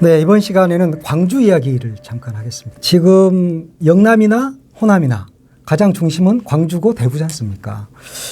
네, 이번 시간에는 광주 이야기를 잠깐 하겠습니다. 지금 영남이나 호남이나 가장 중심은 광주고 대구지 않습니까?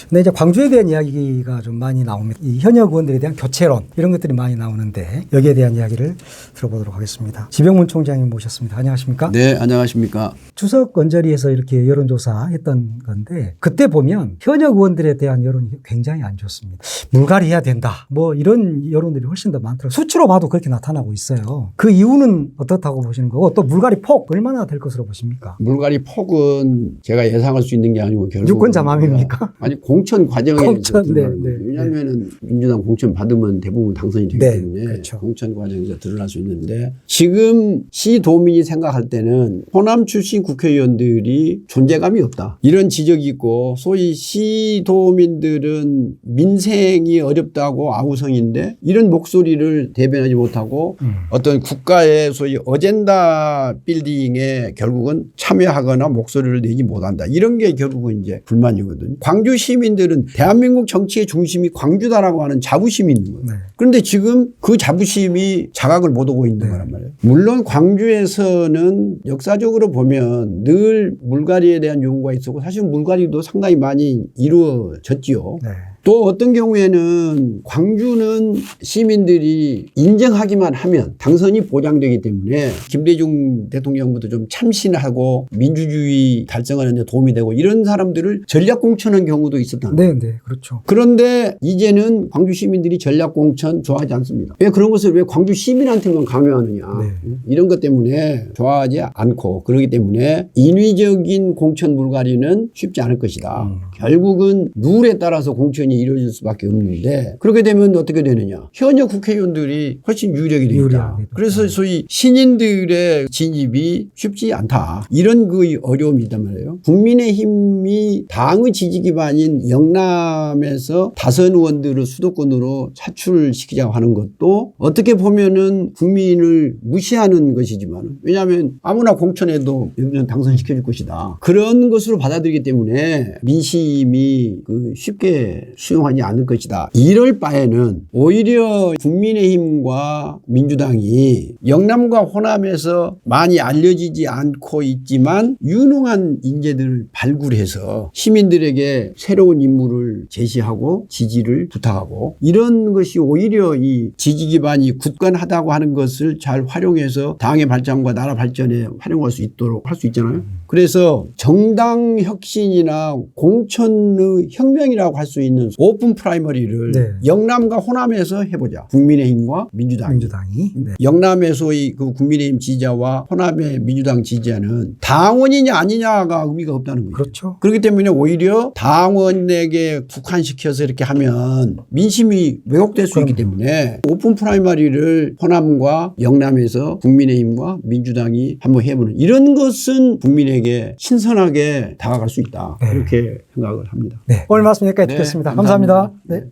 근데 이제 광주에 대한 이야기가 좀 많이 나옵니다. 이 현역 의원들에 대한 교체론 이런 것들이 많이 나오는데 여기에 대한 이야기를 들어보도록 하겠습니다. 지병문 총장님 모셨습니다. 안녕하십니까? 네, 안녕하십니까? 추석 언저리에서 이렇게 여론조사 했던 건데 그때 보면 현역 의원들에 대한 여론이 굉장히 안 좋습니다. 물갈이 해야 된다. 뭐 이런 여론들이 훨씬 더 많더라고요. 수치로 봐도 그렇게 나타나고 있어요. 그 이유는 어떻다고 보시는 거고 또 물갈이 폭 얼마나 될 것으로 보십니까? 물갈이 폭은 제가 예상할 수 있는 게 아니고 결국 유권자맘입니까? 아니 공천 과정에 공천, 네, 네, 왜냐하면 민주당 공천 받으면 대부분 당선이 되기 네, 때문에 그렇죠. 공천 과정에서 드러날 수 있는데 지금 시도민이 생각할 때는 호남 출신 국회의원들이 존재감이 없다 이런 지적이 있고 소위 시도민들은 민생이 어렵다고 아우성인데 이런 목소리를 대변하지 못하고 어떤 국가의 소위 어젠다 빌딩에 결국은 참여하거나 목소리를 내지 못한다. 이런 게 결국은 이제 불만이거든요. 광주 시민들은 대한민국 정치의 중심이 광주다라고 하는 자부심이 있는 거예요. 네. 그런데 지금 그 자부심이 자각을 못 하고 있는 거란 말이에요. 물론 광주에서는 역사적으로 보면 늘 물갈이에 대한 요구가 있었고 사실 물갈이도 상당히 많이 이루어졌지요. 네. 또 어떤 경우에는 광주는 시민들이 인정하기만 하면 당선이 보장되기 때문에 김대중 대통령부터 좀 참신하고 민주주의 달성하는 데 도움이 되고 이런 사람들을 전략공천한 경우도 있었다는 거예요. 네, 그렇죠. 그런데 이제는 광주 시민들이 전략공천 좋아하지 않습니다. 왜 그런 것을 왜 광주 시민한테만 강요하느냐. 네. 이런 것 때문에 좋아하지 않고 그렇기 때문에 인위적인 공천 물갈이는 쉽지 않을 것이다. 결국은 룰에 따라서 공천이 이루어질 수밖에 없는데 그렇게 되면 어떻게 되느냐. 현역 국회의원들이 훨씬 유력이 됩니다. 그래서 소위 신인들의 진입이 쉽지 않다. 이런 그 어려움이 있단 말이에요. 국민의힘이 당의 지지 기반인 영남에서 다선 의원들을 수도권으로 차출시키자고 하는 것도 어떻게 보면은 국민을 무시하는 것이지만 왜냐하면 아무나 공천해도 여기는 당선시켜줄 것이다. 그런 것으로 받아들이기 때문에 민심이 쉽게 수용하지 않을 것이다. 이럴 바에는 오히려 국민의힘과 민주당이 영남과 호남에서 많이 알려지지 않고 있지만 유능한 인재들을 발굴해서 시민들에게 새로운 인물을 제시하고 지지를 부탁하고 이런 것이 오히려 이 지지 기반이 굳건하다고 하는 것을 잘 활용해서 당의 발전과 나라 발전에 활용할 수 있도록 할 수 있잖아요. 그래서 정당 혁신이나 공천의 혁명이라고 할 수 있는 오픈 프라이머리를 네. 영남과 호남에서 해보자. 국민의힘과 민주당이. 네. 영남에서의 그 국민의힘 지지자와 호남의 민주당 지지자는 당원이냐 아니냐가 의미가 없다는 거예요. 그렇죠. 그렇기 때문에 오히려 당원에게 국한시켜서 이렇게 하면 민심이 왜곡될 수 있기 때문에 오픈 프라이머리를 호남과 영남에서 국민의힘과 민주당이 한번 해보는 이런 것은 국민에게 신선하게 다가갈 수 있다. 네. 이렇게 생각을 합니다. 네. 오늘 말씀 여기까지 듣겠습니다. 감사합니다. 네.